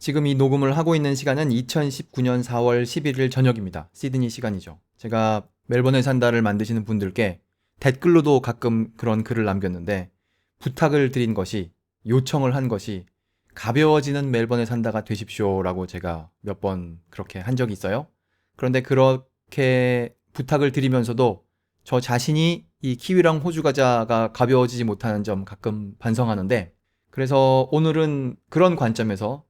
지금 이 녹음을 하고 있는 시간은 2019년 4월 11일 저녁입니다. 시드니 시간이죠. 제가 멜번에 산다를 만드시는 분들께 댓글로도 가끔 그런 글을 남겼는데 부탁을 드린 것이, 요청을 한 것이 가벼워지는 멜번에 산다가 되십시오라고 제가 몇 번 그렇게 한 적이 있어요. 그런데 그렇게 부탁을 드리면서도 저 자신이 이 키위랑 호주 과자가 가벼워지지 못하는 점 가끔 반성하는데, 그래서 오늘은 그런 관점에서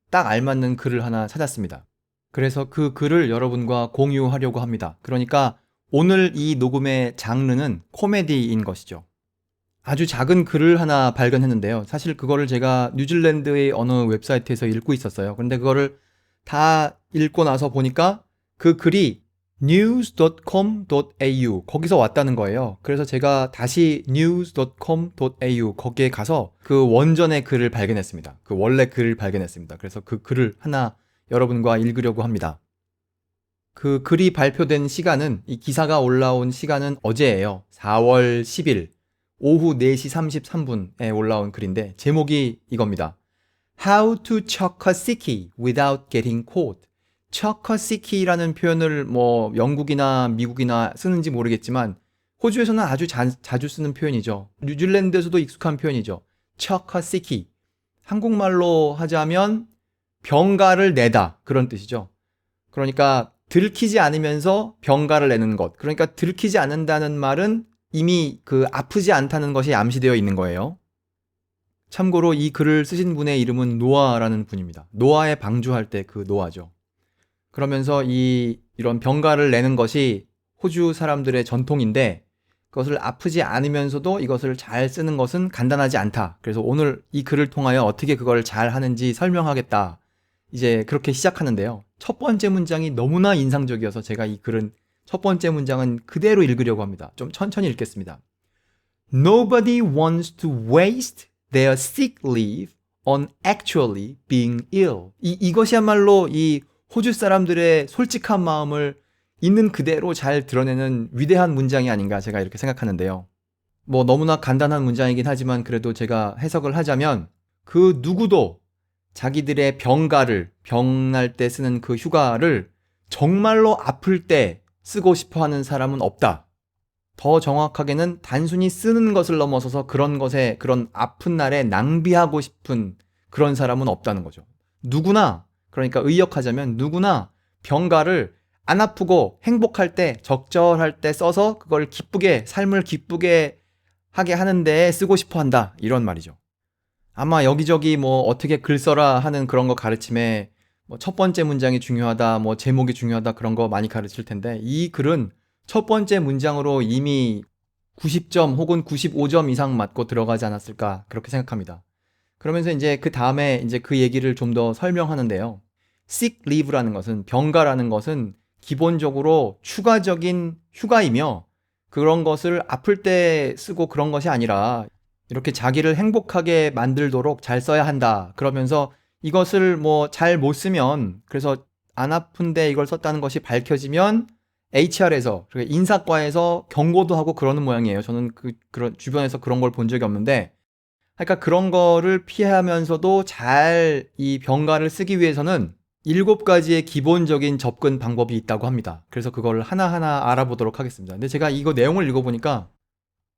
딱 알맞는 글을 하나 찾았습니다. 그래서 그 글을 여러분과 공유하려고 합니다. 그러니까 오늘 이 녹음의 장르는 코미디인 것이죠. 아주 작은 글을 하나 발견했는데요. 사실 그거를 제가 뉴질랜드의 어느 웹사이트에서 읽고 있었어요. 그런데 그거를 다 읽고 나서 보니까 그 글이 news.com.au 거기서 왔다는 거예요. 그래서 제가 다시 news.com.au 거기에 가서 그 원전의 글을 발견했습니다. 그 원래 글을 발견했습니다. 그래서 그 글을 하나 여러분과 읽으려고 합니다. 그 글이 발표된 시간은, 이 기사가 올라온 시간은 어제예요. 4월 10일 오후 4시 33분에 올라온 글인데 제목이 이겁니다. How to chuck a sickie without getting caught. chuck a sickie라는 표현을 뭐 영국이나 미국이나 쓰는지 모르겠지만 호주에서는 아주 자주 쓰는 표현이죠. 뉴질랜드에서도 익숙한 표현이죠. chuck a sickie. 한국말로 하자면 병가를 내다, 그런 뜻이죠. 그러니까 들키지 않으면서 병가를 내는 것. 그러니까 들키지 않는다는 말은 이미 그 아프지 않다는 것이 암시되어 있는 거예요. 참고로 이 글을 쓰신 분의 이름은 노아라는 분입니다. 노아에 방주할 때 그 노아죠. 그러면서 이런 병가를 내는 것이 호주 사람들의 전통인데, 그것을 아프지 않으면서도 이것을 잘 쓰는 것은 간단하지 않다. 그래서 오늘 이 글을 통하여 어떻게 그걸 잘 하는지 설명하겠다. 이제 그렇게 시작하는데요. 첫 번째 문장이 너무나 인상적이어서 제가 이 글은 첫 번째 문장은 그대로 읽으려고 합니다. 좀 천천히 읽겠습니다. Nobody wants to waste their sick leave on actually being ill. 이것이야말로 이 호주 사람들의 솔직한 마음을 있는 그대로 잘 드러내는 위대한 문장이 아닌가, 제가 이렇게 생각하는데요. 뭐 너무나 간단한 문장이긴 하지만 그래도 제가 해석을 하자면, 그 누구도 자기들의 병날 때 쓰는 그 휴가를 정말로 아플 때 쓰고 싶어 하는 사람은 없다. 더 정확하게는 단순히 쓰는 것을 넘어서서 그런 아픈 날에 낭비하고 싶은 그런 사람은 없다는 거죠. 누구나, 그러니까 의역하자면 누구나 병가를 안 아프고 행복할 때, 적절할 때 써서 그걸 삶을 기쁘게 하게 하는데 쓰고 싶어 한다, 이런 말이죠. 아마 여기저기 뭐 어떻게 글 써라 하는 그런 거 가르침에 뭐 첫 번째 문장이 중요하다, 뭐 제목이 중요하다, 그런 거 많이 가르칠 텐데, 이 글은 첫 번째 문장으로 이미 90점 혹은 95점 이상 맞고 들어가지 않았을까, 그렇게 생각합니다. 그러면서 이제 그 다음에 이제 그 얘기를 좀 더 설명하는데요. sick leave라는 것은, 병가라는 것은 기본적으로 추가적인 휴가이며, 그런 것을 아플 때 쓰고 그런 것이 아니라 이렇게 자기를 행복하게 만들도록 잘 써야 한다. 그러면서 이것을 뭐 잘 못 쓰면, 그래서 안 아픈데 이걸 썼다는 것이 밝혀지면 HR에서, 인사과에서 경고도 하고 그러는 모양이에요. 저는 그런 주변에서 그런 걸 본 적이 없는데, 그러니까 그런 거를 피하면서도 잘 이 병가를 쓰기 위해서는 7가지의 기본적인 접근 방법이 있다고 합니다. 그래서 그걸 하나하나 알아보도록 하겠습니다. 근데 제가 이거 내용을 읽어보니까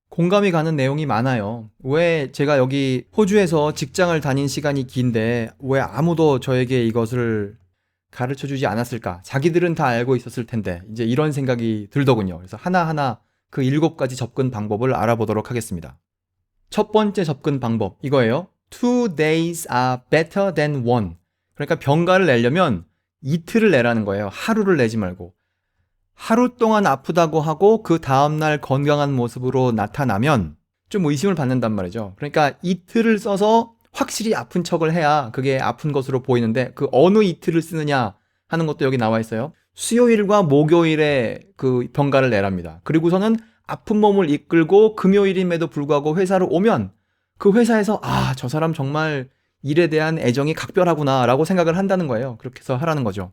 공감이 가는 내용이 많아요. 왜 제가 여기 호주에서 직장을 다닌 시간이 긴데 왜 아무도 저에게 이것을 가르쳐 주지 않았을까? 자기들은 다 알고 있었을 텐데, 이제 이런 생각이 들더군요. 그래서 하나하나 그 7가지 접근 방법을 알아보도록 하겠습니다. 첫 번째 접근 방법, 이거예요. 2 days are better than 1. 그러니까 병가를 내려면 이틀을 내라는 거예요. 하루를 내지 말고. 하루 동안 아프다고 하고 그 다음날 건강한 모습으로 나타나면 좀 의심을 받는단 말이죠. 그러니까 이틀을 써서 확실히 아픈 척을 해야 그게 아픈 것으로 보이는데, 그 어느 이틀을 쓰느냐 하는 것도 여기 나와 있어요. 수요일과 목요일에 그 병가를 내랍니다. 그리고서는 아픈 몸을 이끌고 금요일임에도 불구하고 회사로 오면 그 회사에서 저 사람 정말 일에 대한 애정이 각별하구나 라고 생각을 한다는 거예요. 그렇게 해서 하라는 거죠.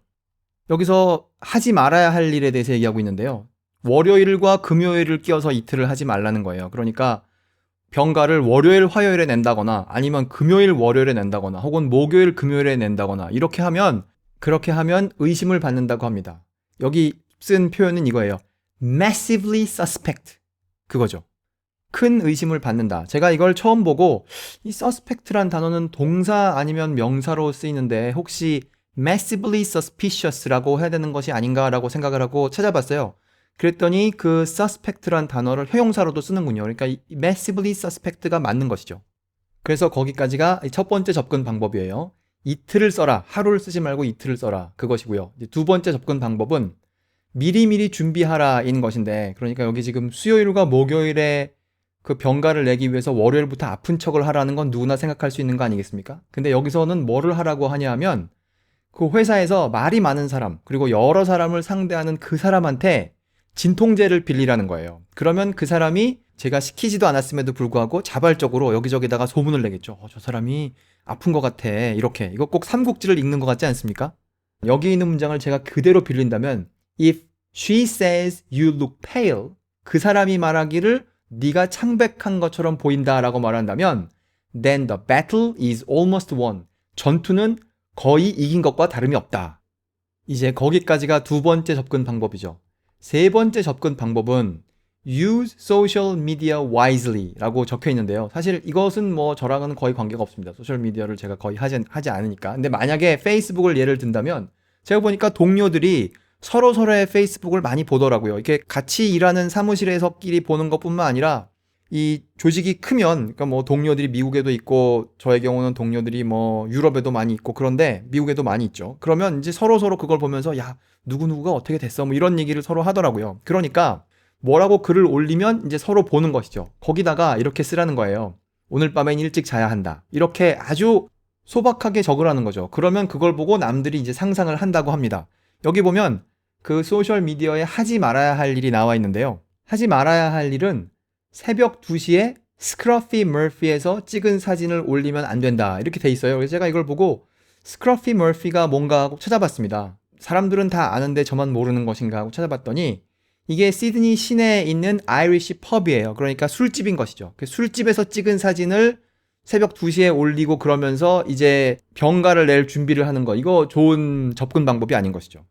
여기서 하지 말아야 할 일에 대해서 얘기하고 있는데요. 월요일과 금요일을 끼워서 이틀을 하지 말라는 거예요. 그러니까 병가를 월요일 화요일에 낸다거나 아니면 금요일 월요일에 낸다거나 혹은 목요일 금요일에 낸다거나 그렇게 하면 의심을 받는다고 합니다. 여기 쓴 표현은 이거예요. massively suspect. 그거죠. 큰 의심을 받는다. 제가 이걸 처음 보고 이 suspect란 단어는 동사 아니면 명사로 쓰이는데 혹시 massively suspicious라고 해야 되는 것이 아닌가라고 생각을 하고 찾아봤어요. 그랬더니 그 suspect란 단어를 형용사로도 쓰는군요. 그러니까 이 massively suspect가 맞는 것이죠. 그래서 거기까지가 첫 번째 접근 방법이에요. 이틀을 써라. 하루를 쓰지 말고 이틀을 써라. 그것이고요. 두 번째 접근 방법은 미리미리 준비하라인 것인데, 그러니까 여기 지금 수요일과 목요일에 그 병가를 내기 위해서 월요일부터 아픈 척을 하라는 건 누구나 생각할 수 있는 거 아니겠습니까? 근데 여기서는 뭐를 하라고 하냐 하면 그 회사에서 말이 많은 사람, 그리고 여러 사람을 상대하는 그 사람한테 진통제를 빌리라는 거예요. 그러면 그 사람이 제가 시키지도 않았음에도 불구하고 자발적으로 여기저기다가 소문을 내겠죠. 저 사람이 아픈 것 같아. 이렇게. 이거 꼭 삼국지를 읽는 것 같지 않습니까? 여기 있는 문장을 제가 그대로 빌린다면 If she says you look pale, 그 사람이 말하기를 네가 창백한 것처럼 보인다라고 말한다면 then the battle is almost won. 전투는 거의 이긴 것과 다름이 없다. 이제 거기까지가 두 번째 접근 방법이죠. 세 번째 접근 방법은 use social media wisely 라고 적혀 있는데요. 사실 이것은 뭐 저랑은 거의 관계가 없습니다. 소셜미디어를 제가 거의 하지 않으니까. 근데 만약에 페이스북을 예를 든다면 제가 보니까 동료들이 서로서로의 페이스북을 많이 보더라고요. 이렇게 같이 일하는 사무실에서끼리 보는 것뿐만 아니라 이 조직이 크면, 그러니까 뭐 동료들이 미국에도 있고 저의 경우는 동료들이 뭐 유럽에도 많이 있고 그런데 미국에도 많이 있죠. 그러면 이제 서로서로 그걸 보면서 야, 누구누구가 어떻게 됐어? 뭐 이런 얘기를 서로 하더라고요. 그러니까 뭐라고 글을 올리면 이제 서로 보는 것이죠. 거기다가 이렇게 쓰라는 거예요. 오늘 밤엔 일찍 자야 한다. 이렇게 아주 소박하게 적으라는 거죠. 그러면 그걸 보고 남들이 이제 상상을 한다고 합니다. 여기 보면 그 소셜미디어에 하지 말아야 할 일이 나와 있는데요. 하지 말아야 할 일은 새벽 2시에 스크러피 머피에서 찍은 사진을 올리면 안 된다. 이렇게 돼 있어요. 그래서 제가 이걸 보고 스크러피 머피가 뭔가 하고 찾아봤습니다. 사람들은 다 아는데 저만 모르는 것인가 하고 찾아봤더니 이게 시드니 시내에 있는 아이리시 펍이에요. 그러니까 술집인 것이죠. 술집에서 찍은 사진을 새벽 2시에 올리고 그러면서 이제 병가를 낼 준비를 하는 거. 이거 좋은 접근 방법이 아닌 것이죠.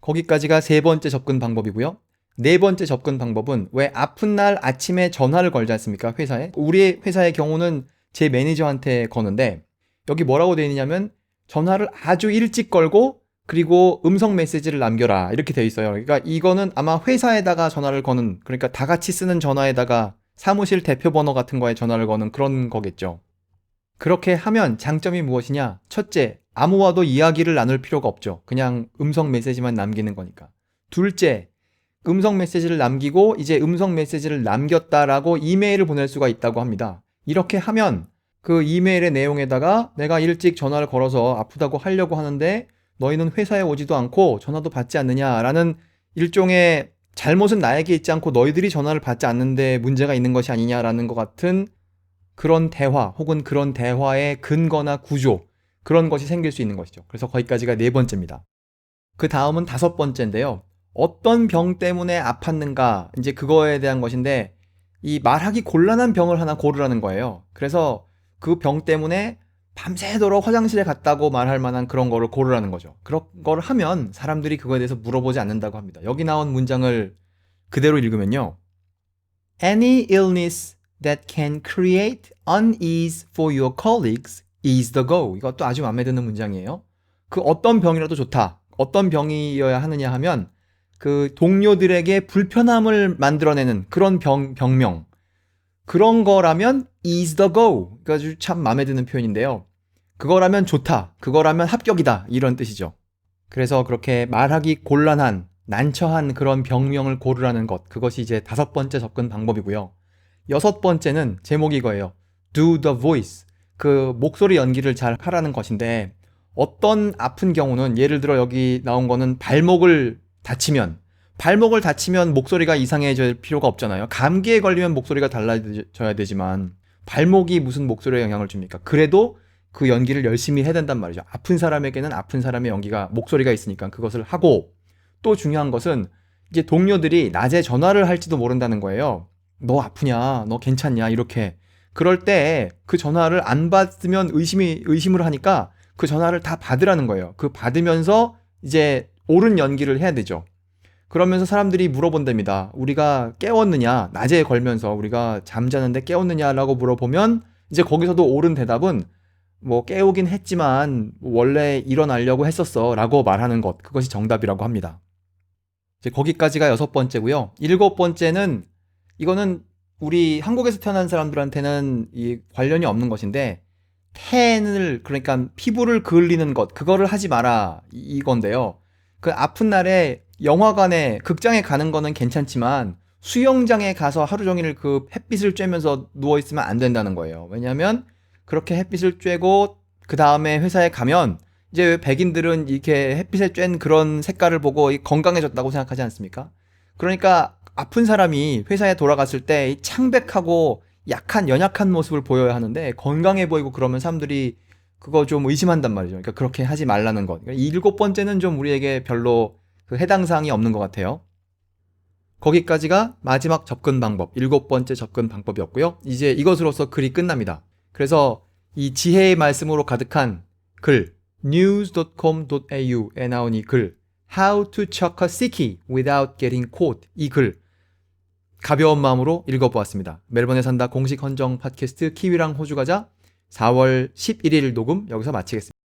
거기까지가 세 번째 접근 방법이고요. 네 번째 접근 방법은 왜 아픈 날 아침에 전화를 걸지 않습니까? 회사에. 우리 회사의 경우는 제 매니저한테 거는데 여기 뭐라고 되어 있냐면 전화를 아주 일찍 걸고 그리고 음성 메시지를 남겨라 이렇게 되어 있어요. 그러니까 이거는 아마 회사에다가 전화를 거는, 그러니까 다 같이 쓰는 전화에다가 사무실 대표 번호 같은 거에 전화를 거는 그런 거겠죠. 그렇게 하면 장점이 무엇이냐? 첫째, 아무와도 이야기를 나눌 필요가 없죠. 그냥 음성 메시지만 남기는 거니까. 둘째, 음성 메시지를 남기고 이제 음성 메시지를 남겼다라고 이메일을 보낼 수가 있다고 합니다. 이렇게 하면 그 이메일의 내용에다가 내가 일찍 전화를 걸어서 아프다고 하려고 하는데 너희는 회사에 오지도 않고 전화도 받지 않느냐라는 일종의 잘못은 나에게 있지 않고 너희들이 전화를 받지 않는데 문제가 있는 것이 아니냐라는 것 같은 그런 대화 혹은 그런 대화의 근거나 구조, 그런 것이 생길 수 있는 것이죠. 그래서 거기까지가 네 번째입니다. 그 다음은 다섯 번째인데요. 어떤 병 때문에 아팠는가, 이제 그거에 대한 것인데 이 말하기 곤란한 병을 하나 고르라는 거예요. 그래서 그 병 때문에 밤새도록 화장실에 갔다고 말할 만한 그런 거를 고르라는 거죠. 그런 거를 하면 사람들이 그거에 대해서 물어보지 않는다고 합니다. 여기 나온 문장을 그대로 읽으면요. Any illness that can create unease for your colleagues is the go. 이것도 아주 마음에 드는 문장이에요. 그 어떤 병이라도 좋다. 어떤 병이어야 하느냐 하면 그 동료들에게 불편함을 만들어내는 그런 병명. 그런 거라면 is the go. 그러니까 참 마음에 드는 표현인데요. 그거라면 좋다. 그거라면 합격이다. 이런 뜻이죠. 그래서 그렇게 말하기 곤란한, 난처한 그런 병명을 고르라는 것. 그것이 이제 다섯 번째 접근 방법이고요. 여섯 번째는 제목이 이거예요. Do the voice. 그 목소리 연기를 잘 하라는 것인데 어떤 아픈 경우는 예를 들어 여기 나온 거는 발목을 다치면 목소리가 이상해질 필요가 없잖아요. 감기에 걸리면 목소리가 달라져야 되지만 발목이 무슨 목소리에 영향을 줍니까? 그래도 그 연기를 열심히 해야 된단 말이죠. 아픈 사람에게는 아픈 사람의 연기가 목소리가 있으니까 그것을 하고, 또 중요한 것은 이제 동료들이 낮에 전화를 할지도 모른다는 거예요. 너 아프냐? 너 괜찮냐? 이렇게 그럴 때 그 전화를 안 받으면 의심을 하니까 그 전화를 다 받으라는 거예요. 그 받으면서 이제 옳은 연기를 해야 되죠. 그러면서 사람들이 물어본답니다. 우리가 깨웠느냐? 낮에 걸면서 우리가 잠자는데 깨웠느냐라고 물어보면 이제 거기서도 옳은 대답은 뭐 깨우긴 했지만 원래 일어나려고 했었어 라고 말하는 것, 그것이 정답이라고 합니다. 이제 거기까지가 6번째고요. 7번째는 이거는 우리 한국에서 태어난 사람들한테는 이 관련이 없는 것인데, 텐을, 그러니까 피부를 그을리는 것, 그거를 하지 마라 이건데요. 그 아픈 날에 영화관에 극장에 가는 거는 괜찮지만 수영장에 가서 하루 종일 그 햇빛을 쬐면서 누워 있으면 안 된다는 거예요. 왜냐하면 그렇게 햇빛을 쬐고 그 다음에 회사에 가면 이제 백인들은 이렇게 햇빛에 쬐는 그런 색깔을 보고 건강해졌다고 생각하지 않습니까? 그러니까 아픈 사람이 회사에 돌아갔을 때 창백하고 약한 연약한 모습을 보여야 하는데 건강해 보이고 그러면 사람들이 그거 좀 의심한단 말이죠. 그러니까 그렇게 하지 말라는 것. 그러니까 이 7번째는 좀 우리에게 별로 그 해당 사항이 없는 것 같아요. 거기까지가 마지막 접근 방법, 7번째 접근 방법이었고요. 이제 이것으로서 글이 끝납니다. 그래서 이 지혜의 말씀으로 가득한 글, news.com.au에 나온 이 글, How to chuck a sickie without getting caught, 이 글 가벼운 마음으로 읽어보았습니다. 멜번에 산다 공식 헌정 팟캐스트 키위랑 호주 가자 4월 11일 녹음 여기서 마치겠습니다.